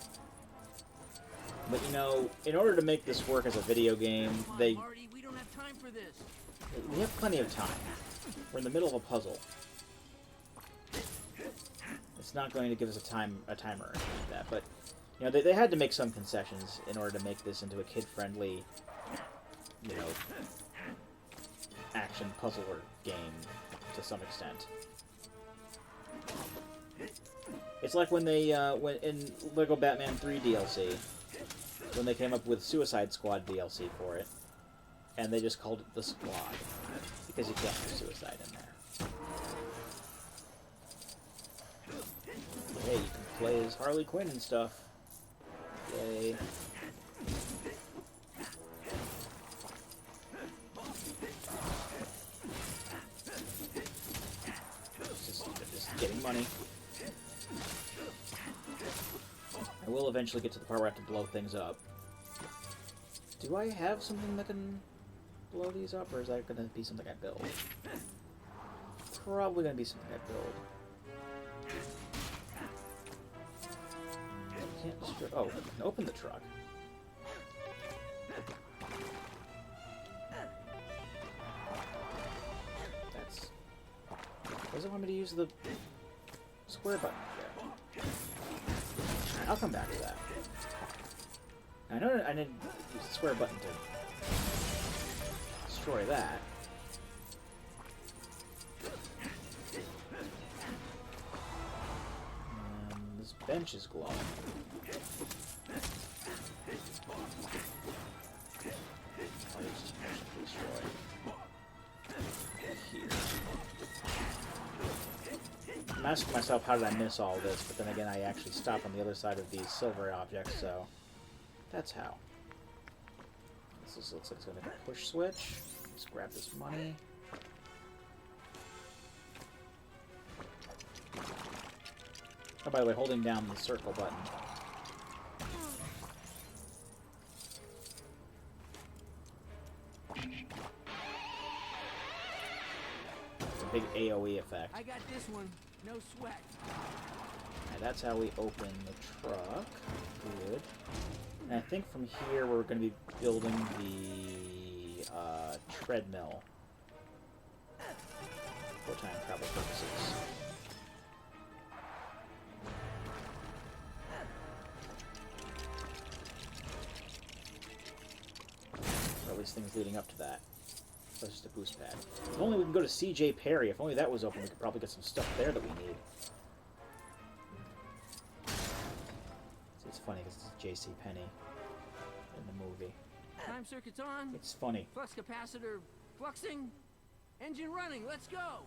But in order to make this work as a video game, Come on, Marty, we don't have time for this. we have plenty of time. We're in the middle of a puzzle. It's not going to give us a timer or anything like that, but they had to make some concessions in order to make this into a kid-friendly, action puzzler game to some extent. It's like when they when in Lego Batman 3 DLC, when they came up with Suicide Squad DLC for it. and they just called it the Squad because you can't do suicide in there. Hey, you can play as Harley Quinn and stuff. Yay. Just getting money. I will eventually get to the part where I have to blow things up. Do I have something that can blow these up, or is that going to be something I build? Probably going to be something I build. I can't destroy... Oh, I can open the truck. That's... Does it want me to use the square button there? Alright, I'll come back to that. I know I didn't use the square button to destroy that. And this bench is glowing. I'll just destroy here. I'm asking myself, how did I miss all this? But then again, I actually stopped on the other side of these silver objects, so that's how. This looks like it's going to be a push switch. Let's grab this money. Oh, by the way, holding down the circle button. It's a big AoE effect. I got this one. No sweat. And that's how we open the truck. Good. And I think from here we're going to be building the treadmill for time travel purposes. Or at least things leading up to that. That's just a boost pad. If only we can go to CJ Perry. If only that was open, we could probably get some stuff there that we need. It's funny because it's J.C. Penney in the movie. Time circuit's on. It's funny. Flux capacitor fluxing. Engine running. Let's go.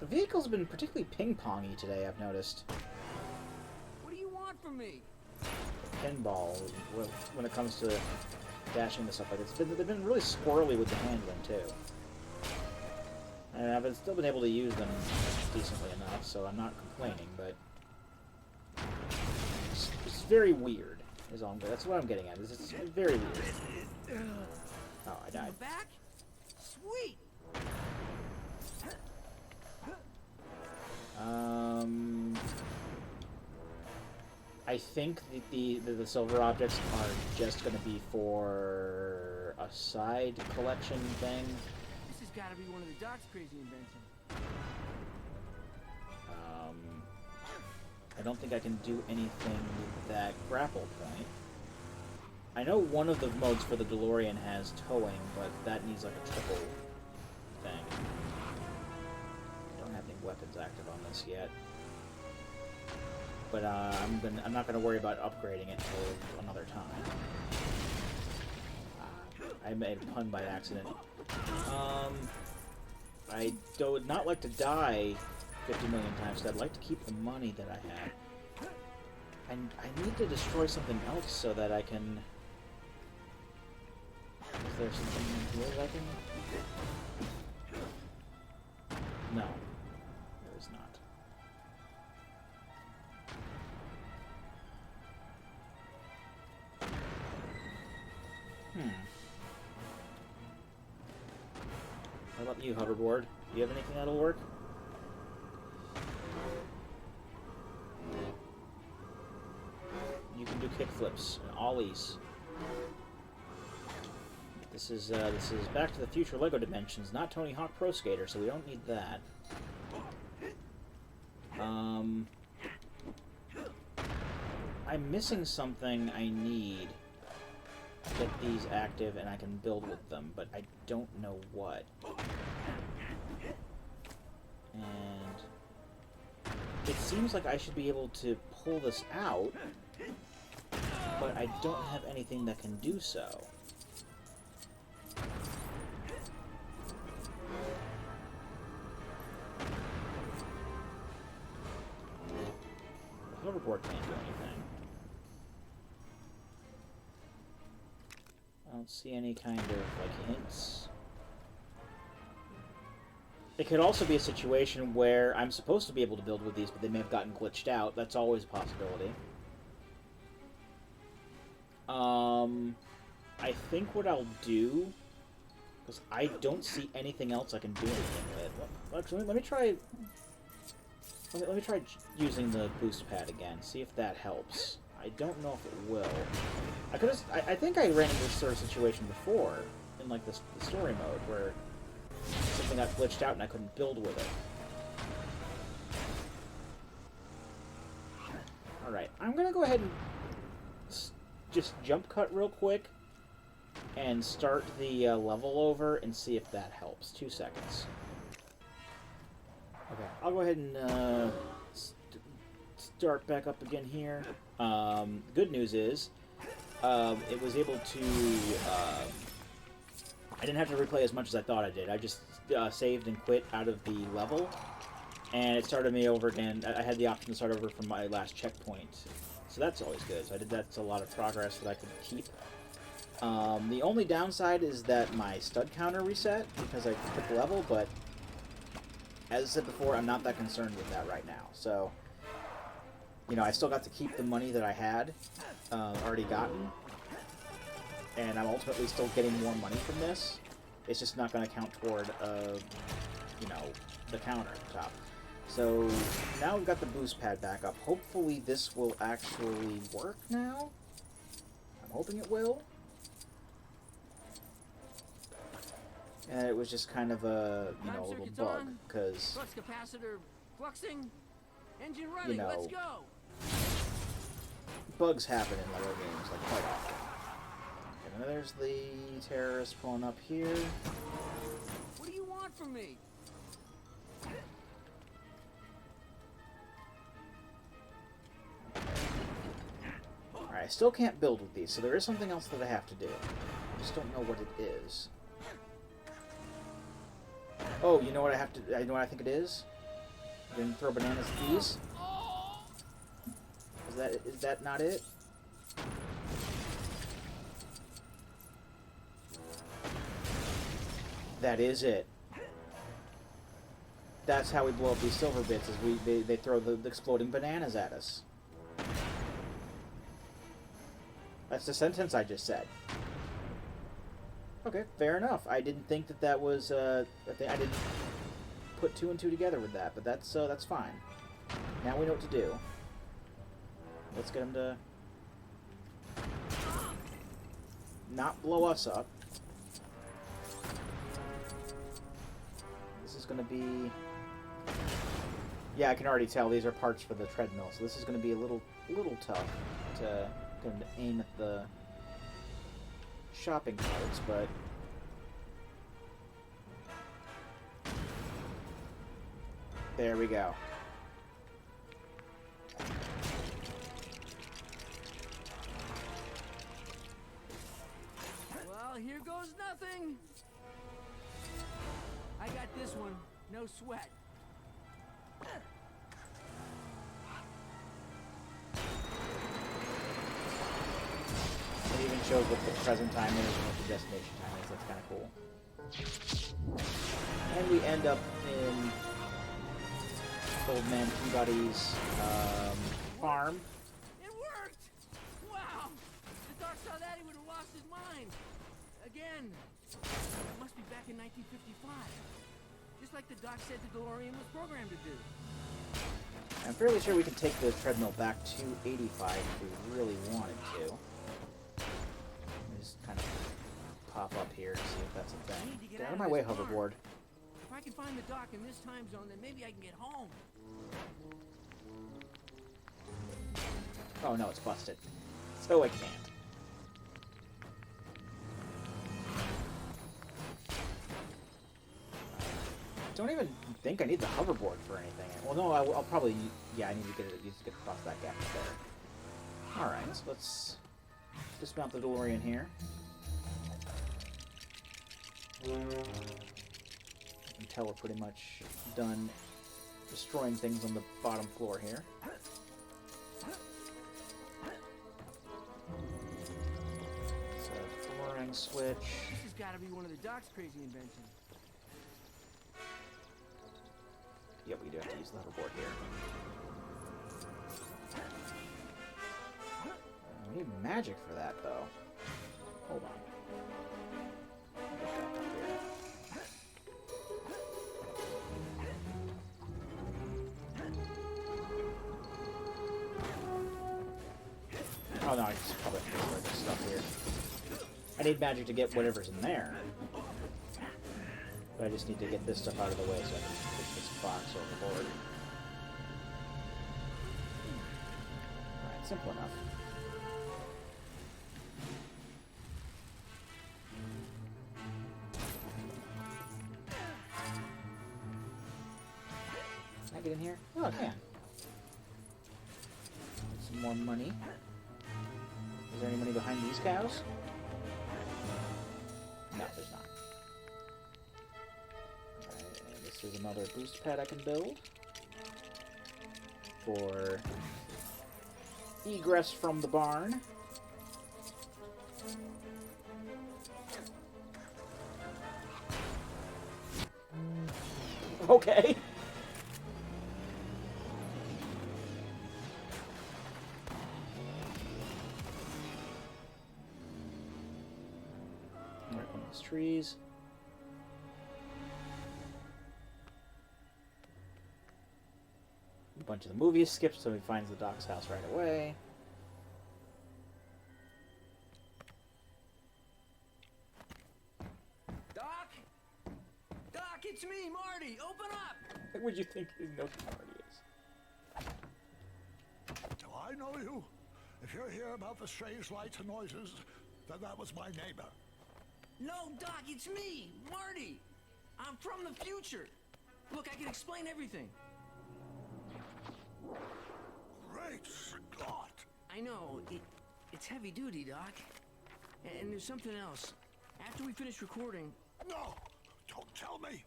The vehicle's been particularly ping-pongy today, I've noticed. What do you want from me? Pinball, when it comes to dashing and stuff like that. They've been really squirrely with the handling, too. And I've still been able to use them decently enough, so I'm not complaining, but it's very weird. That's what I'm getting at. It's very weird. Oh, I died. Back? Sweet. I think that the silver objects are just going to be for a side collection thing. This has got to be one of the Doc's crazy inventions. I don't think I can do anything with that grapple point. I know one of the modes for the DeLorean has towing, but that needs like a triple thing. I don't have any weapons active on this yet. But I'm not gonna worry about upgrading it until another time. I made a pun by accident. I would not like to die 50 million times, so I'd like to keep the money that I have. And I need to destroy something else so that I can... Is there something in here that I can... No. There is not. How about you, hoverboard? Do you have anything that'll work? You can do kickflips and ollies. This is Back to the Future Lego Dimensions, not Tony Hawk Pro Skater, so we don't need that. I'm missing something I need to get these active and I can build with them, but I don't know what. And it seems like I should be able to pull this out But I don't have anything that can do so. The hoverboard can't do anything. I don't see any kind of, like, hints. It could also be a situation where I'm supposed to be able to build with these, but they may have gotten glitched out. That's always a possibility. I think what I'll do, because I don't see anything else I can do anything with. Well, actually, let me try. Let me try using the boost pad again. See if that helps. I don't know if it will. I could. I think I ran into this sort of situation before in like the story mode where something got glitched out and I couldn't build with it. All right, I'm gonna go ahead and just jump cut real quick and start the level over and see if that helps. 2 seconds. Okay, I'll go ahead and start back up again here. Good news is it was able to... I didn't have to replay as much as I thought I did. I just saved and quit out of the level, and it started me over again. I had the option to start over from my last checkpoint. So that's always good. So I did that's a lot of progress that I could keep. The only downside is that my stud counter reset because I quit the level, but as I said before, I'm not that concerned with that right now. So, you know, I still got to keep the money that I had already gotten, and I'm ultimately still getting more money from this. It's just not going to count toward, you know, the counter at the top. So now we've got the boost pad back up. Hopefully this will actually work now. I'm hoping it will. And it was just kind of a, you know, a little bug, because, Flux capacitor fluxing. Engine running. You know, Let's go. bugs happen in Lego games, like, quite often. And there's the terrorist pulling up here. What do you want from me? Alright, I still can't build with these, so there is something else that I have to do. I just don't know what it is. Oh, you know what I have to... I know what I think it is? You can throw bananas at these? Is that not it? That is it. That's how we blow up these silver bits, is they throw the exploding bananas at us. That's the sentence I just said. Okay, fair enough. I didn't think that was, I didn't put 2 and 2 together with that, but that's fine. Now we know what to do. Let's get him to not blow us up. This is going to be... Yeah, I can already tell these are parts for the treadmill, so this is going to be a little tough to aim at the shopping carts, but... There we go. Well, here goes nothing. I got this one. No sweat. It even shows what the present time is and what the destination time is. That's kind of cool. And we end up in Old Man Peabody's farm. It worked! Wow! If the doc saw that, he would have lost his mind. Again. It must be back in 1955. Just like the doc said the DeLorean was programmed to do. I'm fairly sure we can take the treadmill back to 85 if we really wanted to. Let me just kind of pop up here and see if that's a thing. Get out of my way, hoverboard. If I can find the dock in this time zone, then maybe I can get home. Oh no, it's busted. So I can't. I don't even think I need the hoverboard for anything. Well, no, I'll probably... Yeah, I need to get it across that gap there. Alright, so let's dismount the DeLorean here. Until we're pretty much done destroying things on the bottom floor here. It's a flooring switch. This has got to be one of the Doc's crazy inventions. Yep, we do have to use the hoverboard here. We need magic for that, though. Hold on. Get back up here. Oh no, I just probably have to destroy this stuff here. I need magic to get whatever's in there. But I just need to get this stuff out of the way so I can push this box overboard. Alright, simple enough. Can I get in here? Oh, I can. Get some more money. Is there any money behind these cows? No, there's not. Alright, and this is another boost pad I can build. For egress from the barn. Okay. Right on these trees. A bunch of the movie is skipped, so he finds the Doc's house right away. Doc? Doc, it's me, Marty. Open up. What would you think his notoriety is? Do I know you? If you're here about the strange lights and noises, then that was my neighbor. No, Doc, it's me, Marty. I'm from the future. Look, I can explain everything. Great Scott! I know, it's heavy duty, Doc. And there's something else. After we finish recording... No! Don't tell me!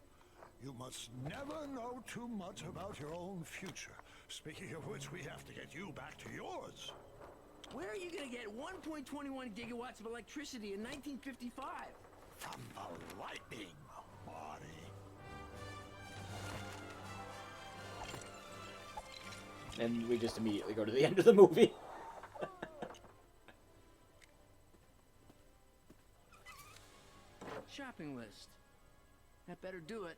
You must never know too much about your own future. Speaking of which, we have to get you back to yours. Where are you gonna get 1.21 gigawatts of electricity in 1955? From the lightning, Marty. And we just immediately go to the end of the movie. Shopping list. That better do it.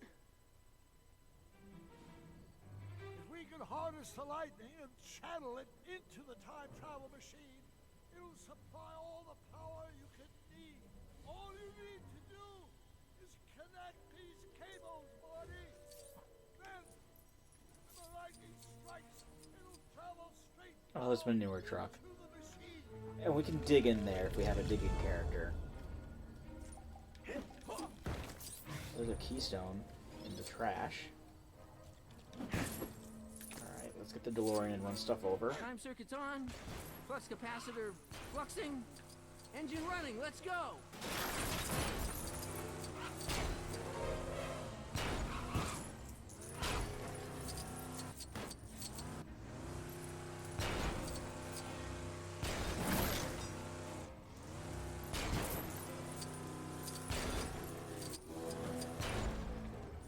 If we can harness the lightning and channel it into the time travel machine, it'll supply all the power you can need. All you need to do is connect these cables, Marty. Then, when the lightning strikes, it'll travel straight Oh, it's my newer truck. to the machine. And we can dig in there if we have a digging character. There's a keystone in the trash. Alright, let's get the DeLorean and run stuff over. Time circuit's on. Flux capacitor fluxing. Engine running. Let's go.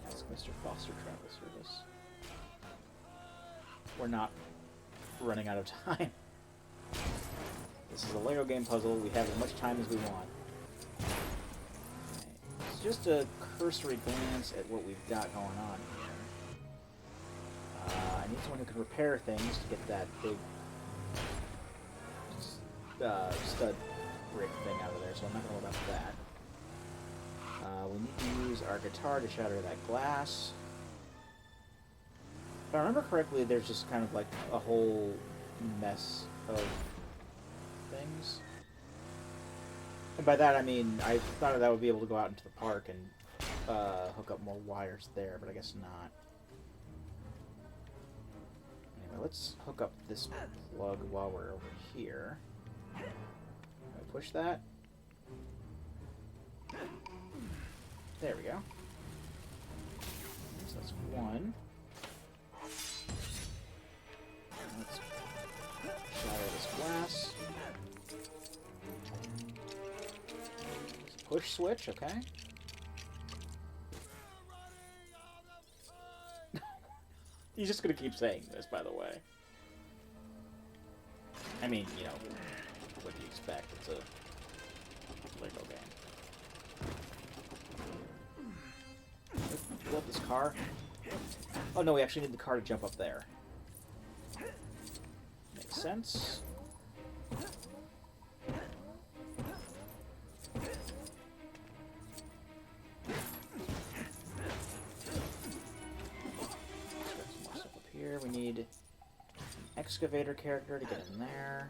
Ask Mr. Foster Travel Service. We're not running out of time. This is a Lego game puzzle. We have as much time as we want. Okay. It's just a cursory glance at what we've got going on here. I need someone who can repair things to get that big stud brick thing out of there, so I'm not going to worry about that. We need to use our guitar to shatter that glass. If I remember correctly, there's just kind of like a whole mess of things. And by that I mean, I thought that I would be able to go out into the park and hook up more wires there, but I guess not. Anyway, let's hook up this plug while we're over here. Can I push that? There we go. So that's one. Let's shatter this glass. Push switch, okay. He's just gonna keep saying this, by the way. I mean, you know, what do you expect? It's a Lego game. Fill up this car. Oh no, we actually need the car to jump up there. Makes sense. We need an excavator character to get in there.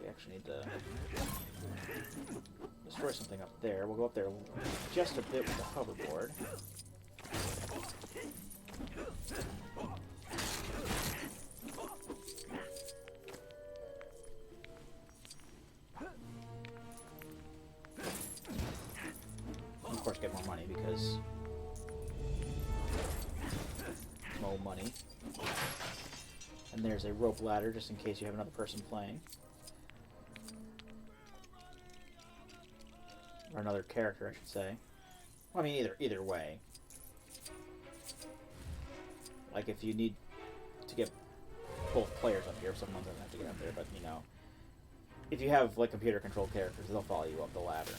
We actually need to destroy something up there. We'll go up there just a bit with the hoverboard. And of course, get more money because more money. And there's a rope ladder just in case you have another person playing. Or another character, I should say. Well, I mean, either way. Like, if you need to get both players up here, someone doesn't have to get up there, but, you know, if you have, like, computer-controlled characters, they'll follow you up the ladder.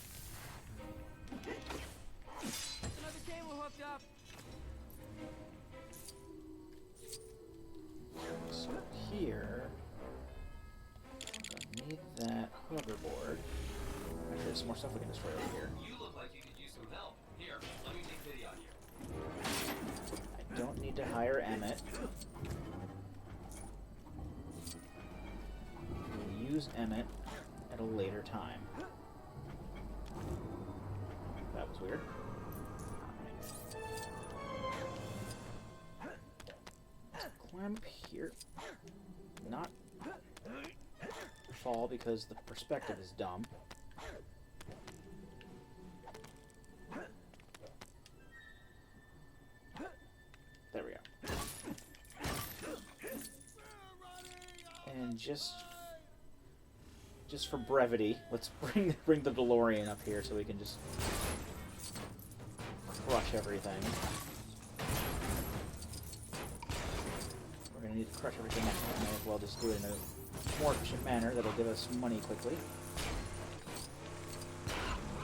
Another cable hooked up. So here, I need that hoverboard. Actually, there's some more stuff we can destroy over here. You look like you could use some help. Here, let me take video on you. I don't need to hire Emmett. We'll use Emmett at a later time. That was weird. Climb up here. Not fall because the perspective is dumb. There we go. And just for brevity, let's bring the DeLorean up here so we can just crush everything. We're going to need to crush everything next time. May as well just do it in a more efficient manner that'll give us money quickly.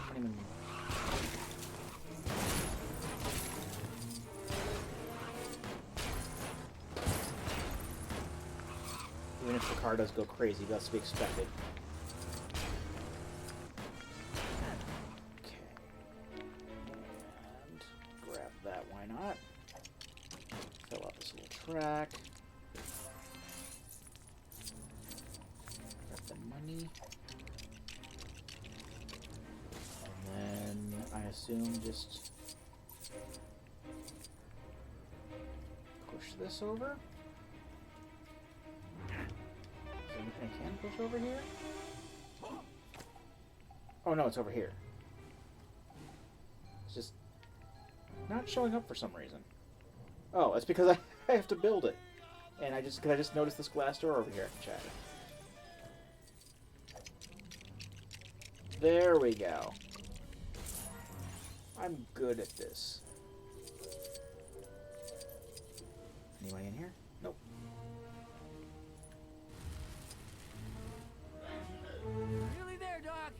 Don't even... Even if the car does go crazy, that's to be expected. Okay. And grab that, why not? Fill out this little track. Grab the money. And then I assume just push this over. I can push over here? Oh no, it's over here. It's just not showing up for some reason. Oh, it's because I have to build it. And I just noticed this glass door over here. Chat. There we go. I'm good at this. Anybody in here? Nope. Nearly there, Doc.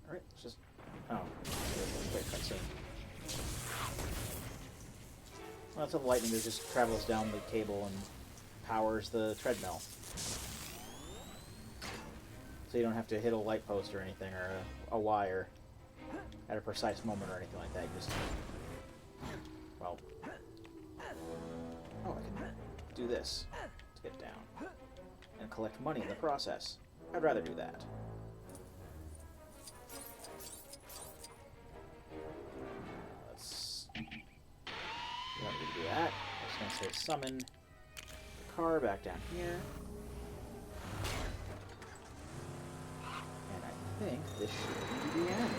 Alright, it's just... Oh. Quick cutscene. Lots of lightning that just travels down the cable and powers the treadmill. So you don't have to hit a light post or anything, or a wire at a precise moment or anything like that. You just... Well... Oh, I can do this to get down and collect money in the process. I'd rather do that. Let's... We don't need to do that. I'm just going to say summon the car back down here. And I think this should be the end.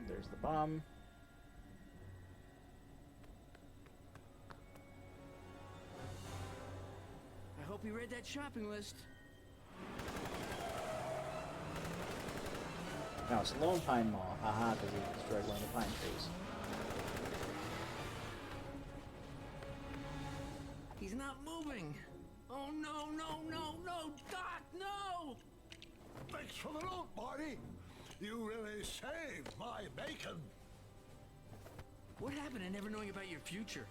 There's the bomb. I hope you read that shopping list. Now it's Lone Pine Mall. Haha, because he destroyed one of the pine trees. He's not moving. Oh no, no, no, no, Doc, no! Thanks for the loot, Marty. You really saved my bacon. What happened to never knowing about your future?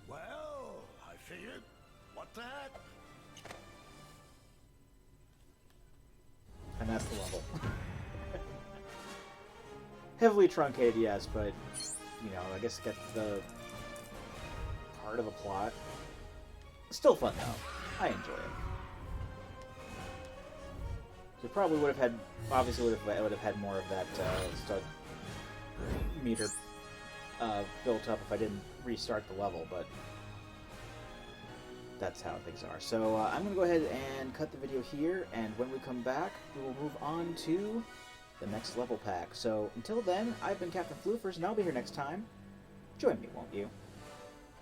Well, I figured, what the heck? And that's the level. Heavily truncated, yes, but, you know, I guess get the part of the plot. Still fun, though. I enjoy it. So probably would have had, obviously would have had more of that stud meter built up if I didn't restart the level, but that's how things are. So I'm going to go ahead and cut the video here, and when we come back, we will move on to the next level pack. So until then, I've been Captain Floofers, and I'll be here next time. Join me, won't you?